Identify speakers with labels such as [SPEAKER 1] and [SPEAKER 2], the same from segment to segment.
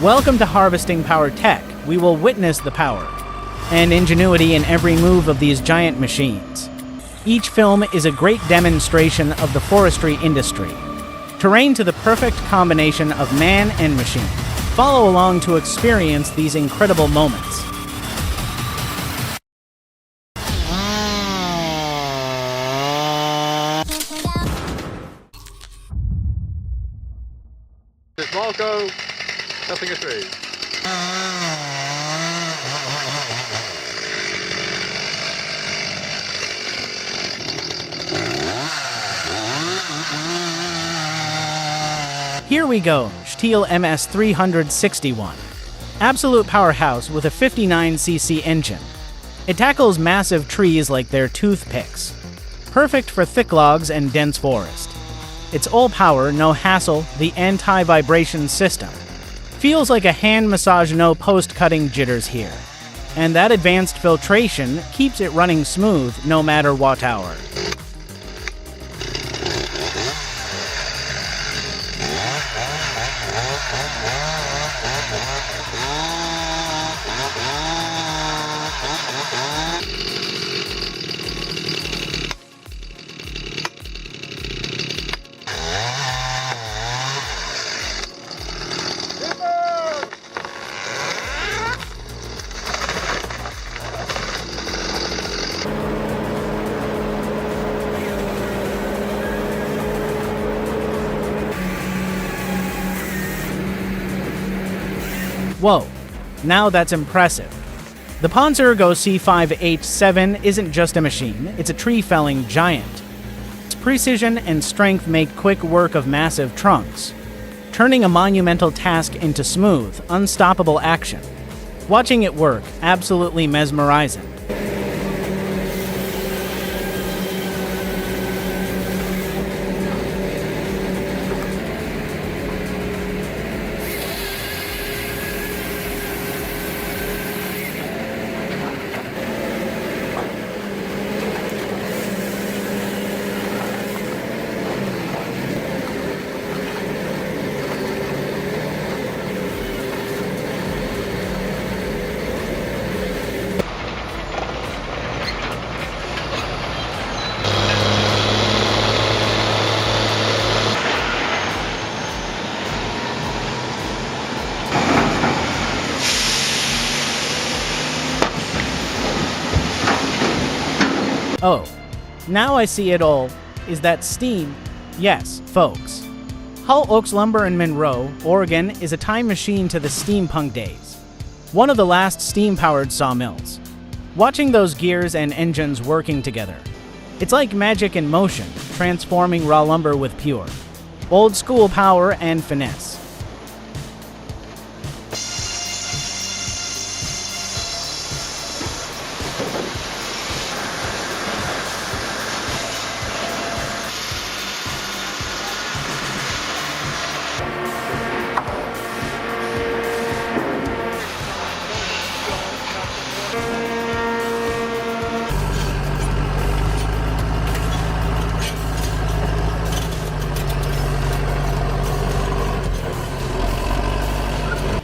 [SPEAKER 1] Welcome to Harvesting Power Tech. We will witness the power and ingenuity in every move of these giant machines. Each film is a great demonstration of the forestry industry. Terrain to the perfect combination of man and machine. Follow along to experience these incredible moments.
[SPEAKER 2] It's Marco, cutting a tree.
[SPEAKER 1] Here we go, Stihl MS361. Absolute powerhouse with a 59cc engine. It tackles massive trees like they're toothpicks. Perfect for thick logs and dense forest. It's all power, no hassle, the anti-vibration system. Feels like a hand massage, no post-cutting jitters here. And that advanced filtration keeps it running smooth no matter what hour. Whoa, now that's impressive. The Panzergo C5H7 isn't just a machine, it's a tree-felling giant. Its precision and strength make quick work of massive trunks, turning a monumental task into smooth, unstoppable action. Watching it work, absolutely mesmerizing. Oh, now I see it all. Is that steam? Yes, folks. Hull Oaks Lumber in Monroe, Oregon is a time machine to the steampunk days. One of the last steam-powered sawmills. Watching those gears and engines working together. It's like magic in motion, transforming raw lumber with pure, old-school power and finesse.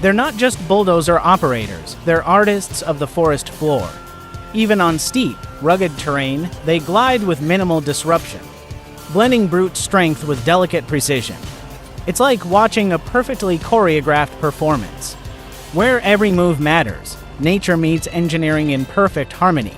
[SPEAKER 1] They're not just bulldozer operators, they're artists of the forest floor. Even on steep, rugged terrain, they glide with minimal disruption, blending brute strength with delicate precision. It's like watching a perfectly choreographed performance, where every move matters. Nature meets engineering in perfect harmony.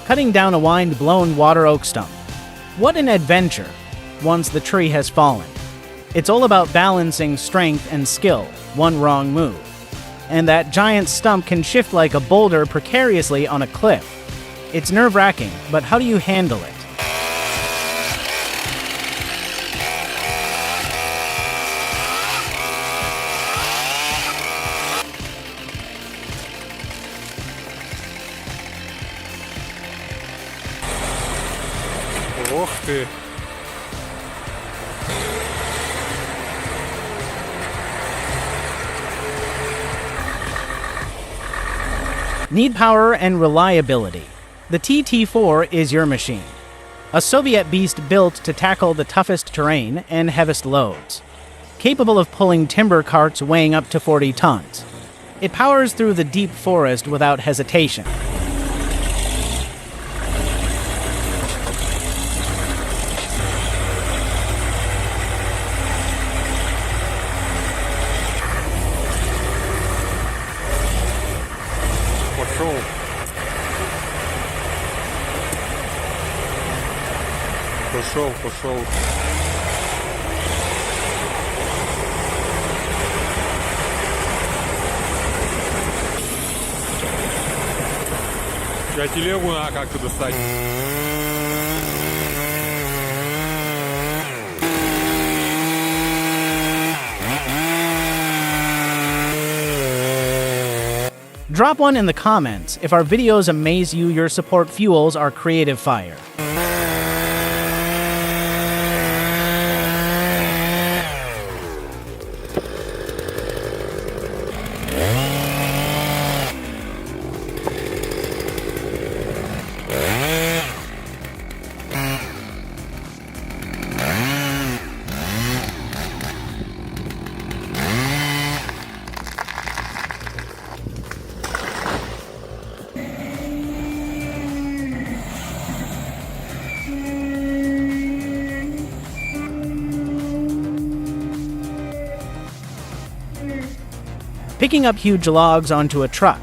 [SPEAKER 1] cutting down a wind-blown water oak stump. What an adventure, once the tree has fallen. It's all about balancing strength and skill, one wrong move. And that giant stump can shift like a boulder precariously on a cliff. It's nerve-wracking, but how do you handle it?
[SPEAKER 2] Ох ты!
[SPEAKER 1] Need power and reliability. The TT4 is your machine. A Soviet beast built to tackle the toughest terrain and heaviest loads. Capable of pulling timber carts weighing up to 40 tons. It powers through the deep forest without hesitation.
[SPEAKER 2] Пошел. Пошел. Я телегу надо как-то достать.
[SPEAKER 1] Drop one in the comments if our videos amaze you. Your support fuels our creative fire. Picking up huge logs onto a truck.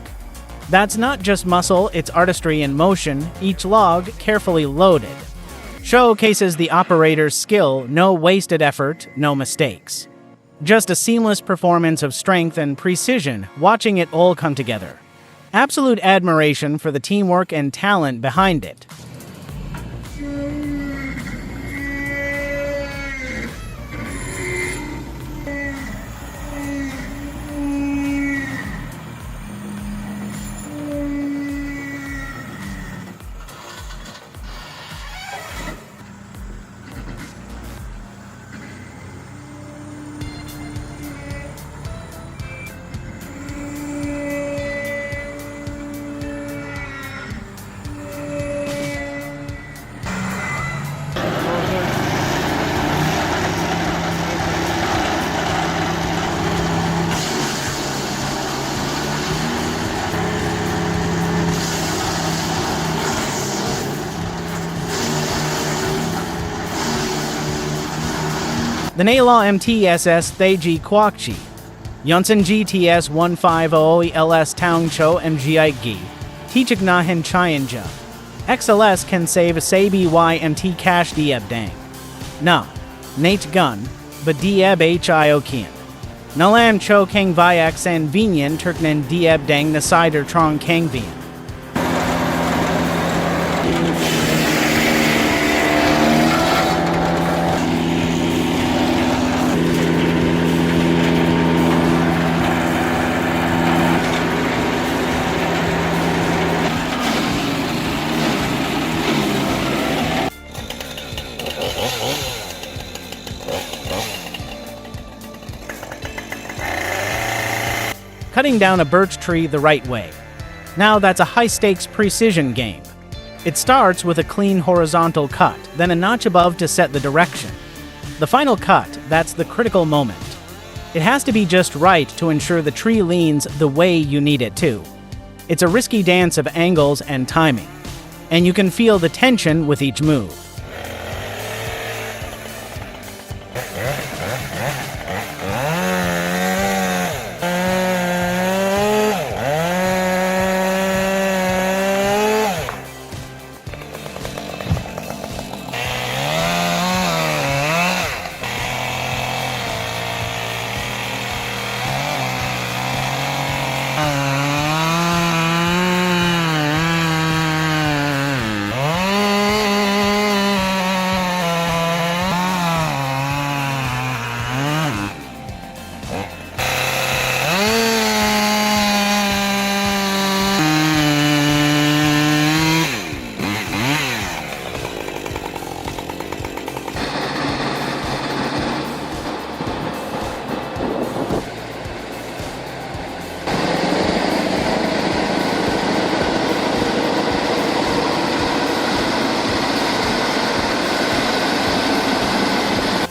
[SPEAKER 1] That's not just muscle, it's artistry in motion, each log carefully loaded. Showcases the operator's skill, no wasted effort, no mistakes. Just a seamless performance of strength and precision, watching it all come together. Absolute admiration for the teamwork and talent behind it. The Nayla MTSS Theji Kwakchi, Yonsen GTS 150 LS Town Cho MGI Tichik Nahin Chayanja. XLS can save a Sabi YMT Cash Dieb Dang. Na, Nate Gun, but Dieb HIO Kian. Nalam Cho Kang Vyak San Vinyan Turknan Dieb Dang Nasider Trong Kang Vian. Cutting down a birch tree the right way. Now that's a high-stakes precision game. It starts with a clean horizontal cut, then a notch above to set the direction. The final cut, that's the critical moment. It has to be just right to ensure the tree leans the way you need it to. It's a risky dance of angles and timing, and you can feel the tension with each move.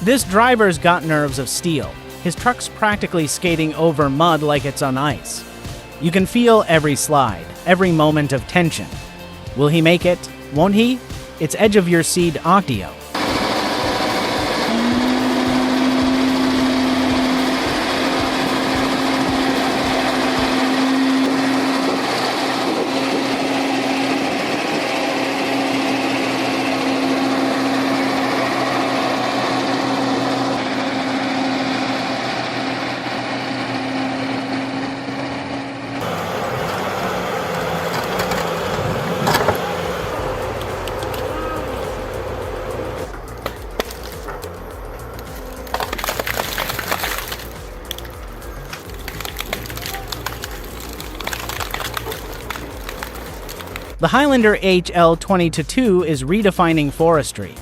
[SPEAKER 1] This driver's got nerves of steel. His truck's practically skating over mud like it's on ice. You can feel every slide, every moment of tension. Will he make it? Won't he? It's edge of your seat audio. The Highlander HL20-2 is redefining forestry.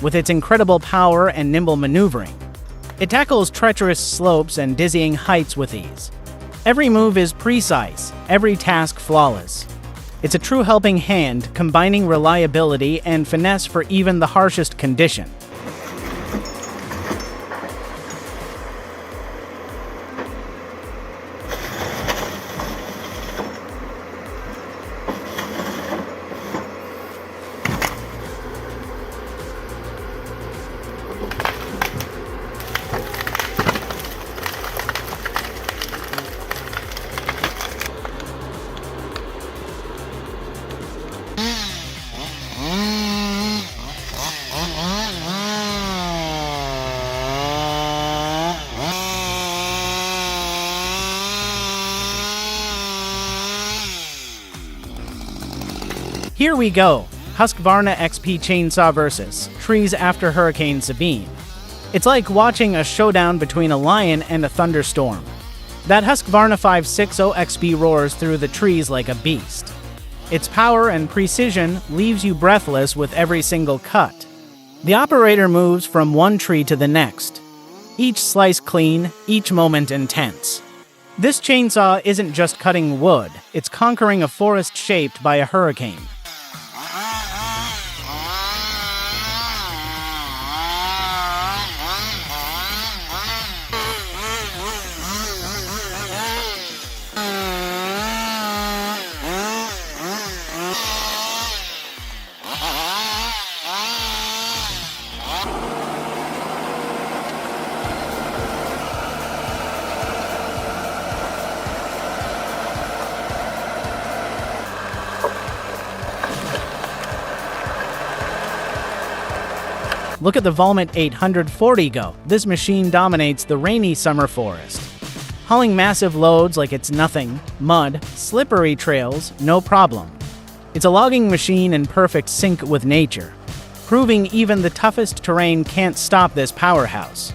[SPEAKER 1] With its incredible power and nimble maneuvering, it tackles treacherous slopes and dizzying heights with ease. Every move is precise, every task flawless. It's a true helping hand, combining reliability and finesse for even the harshest condition. Here we go, Husqvarna XP Chainsaw vs. Trees after Hurricane Sabine. It's like watching a showdown between a lion and a thunderstorm. That Husqvarna 560 XP roars through the trees like a beast. Its power and precision leaves you breathless with every single cut. The operator moves from one tree to the next, each slice clean, each moment intense. This chainsaw isn't just cutting wood, it's conquering a forest shaped by a hurricane. Look at the Valmet 840 go. This machine dominates the rainy summer forest. Hauling massive loads like it's nothing, mud, slippery trails, no problem. It's a logging machine in perfect sync with nature, proving even the toughest terrain can't stop this powerhouse.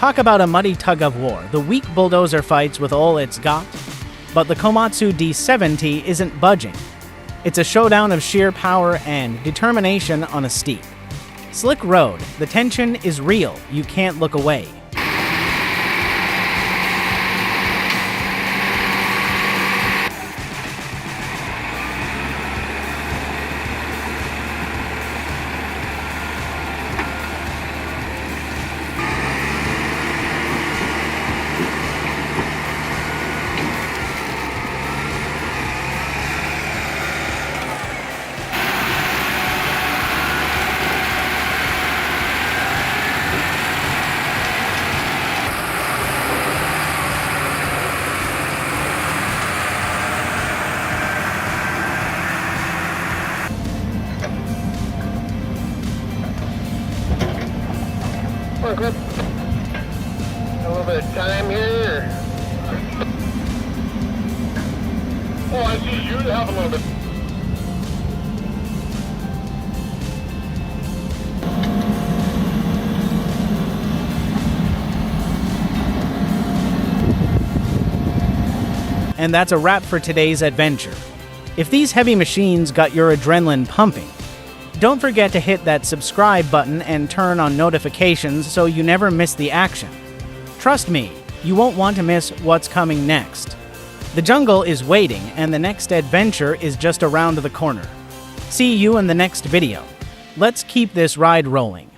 [SPEAKER 1] Talk about a muddy tug-of-war. The weak bulldozer fights with all it's got, but the Komatsu D70 isn't budging. It's a showdown of sheer power and determination on a steep, slick road. The tension is real. You can't look away.
[SPEAKER 3] Come on, Clip. A little bit of time here. Oh, I see you have a little bit.
[SPEAKER 1] And that's a wrap for today's adventure. If these heavy machines got your adrenaline pumping, don't forget to hit that subscribe button and turn on notifications so you never miss the action. Trust me, you won't want to miss what's coming next. The jungle is waiting and the next adventure is just around the corner. See you in the next video. Let's keep this ride rolling.